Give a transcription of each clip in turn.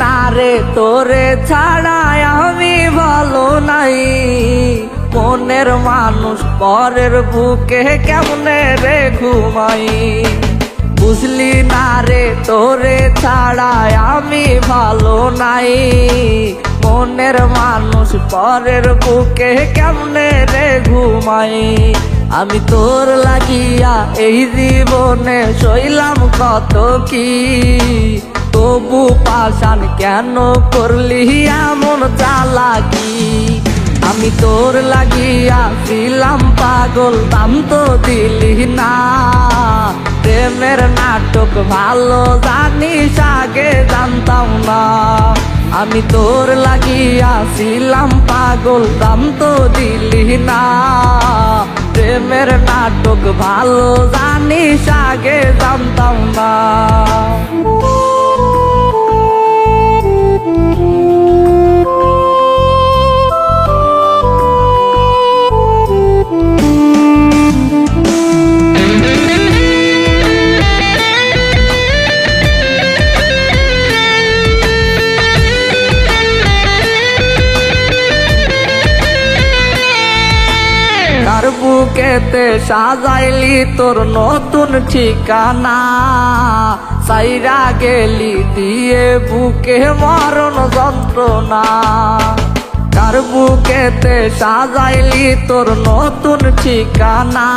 না রে তোরে ছাড়া আমি ভালো নাই, মনের মানুষ পরের বুকে কেমনে রে ঘুমাই। বুঝলি না রে তোরে ছাড়া আমি ভালো নাই, মনের মানুষ পরের বুকে কেমনে রে ঘুমাই। আমি তোর লাগিয়া এই জীবনে সইলাম কত কি, তবু পাশান কেন করলি এমন চালাকি। আমি তোর লাগিয়া ছিলাম পাগল, দাম তো দিলি না। প্রেমের নাটক ভালো জানিস আগে জানতাম না। আমি তোর লাগিয়া ছিলাম পাগল, দাম তো দিলি না। প্রেমের নাটক ভালো জানিস আগে জানতাম না। তার বুকেতে সাজাইলি তোর নতুন ঠিকানা, সাইরা গেলি দিয়ে বুকে মরণ যন্ত্রণা। তার বুকেতে সাজাইলি তোর নতুন ঠিকানা,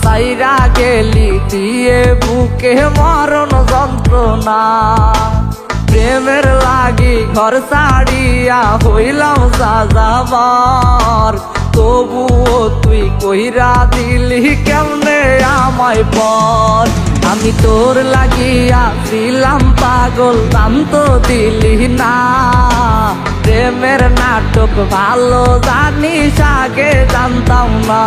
সাইরা গেলি দিয়ে বুকে মরণ যন্ত্রণা। প্রেমের লাগি ঘর ছাড়িয়া হইলাম যাযাবর, তবুও তুই কইরা দিলি কেমনে আমায় পর। আমি তোর লাগিয়া ছিলাম পাগল, দাম তো দিলি না। প্রেমের নাটক ভালো জানিস আগে জানতাম না।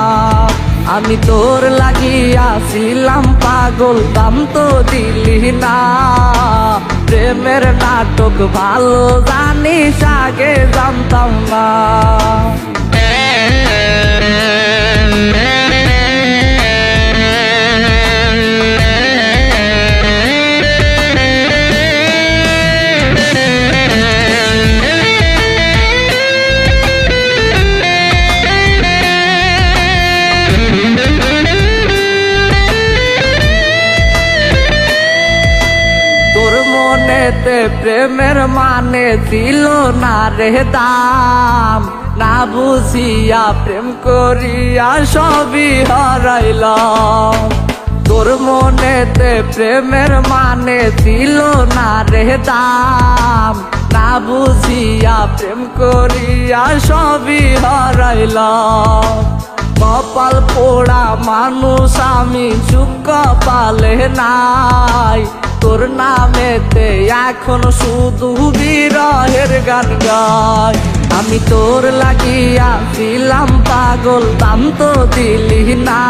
আমি তোর লাগিয়া ছিলাম পাগল, দাম তো দিলি না। প্রেমের নাটক ভালো জানিস আগে জানতাম না। প্রেমের মানে ছিল না রে দাম, না বুঝিয়া প্রেম করিয়া সবই হারাইলাম। তোর মনেতে প্রেমের মানে ছিল না রে দাম, না বুঝিয়া প্রেম করিয়া সবই হারাইলাম। কপাল পোড়া মানুষ আমি, সুখ কপালে নাই। তোর নামেতে এখন শুধু বিরহের গান গাই। আমি তোর লাগিয়া ছিলাম পাগল, দাম তো দিলি না।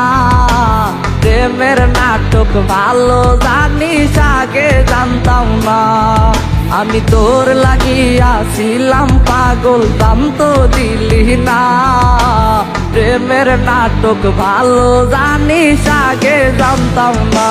প্রেমের নাটক ভালো জানিস আগে জানতাম না। আমি তোর লাগিয়া ছিলাম পাগল, দাম তো দিলি না। প্রেমের নাটক ভালো জানিস আগে জানতাম না।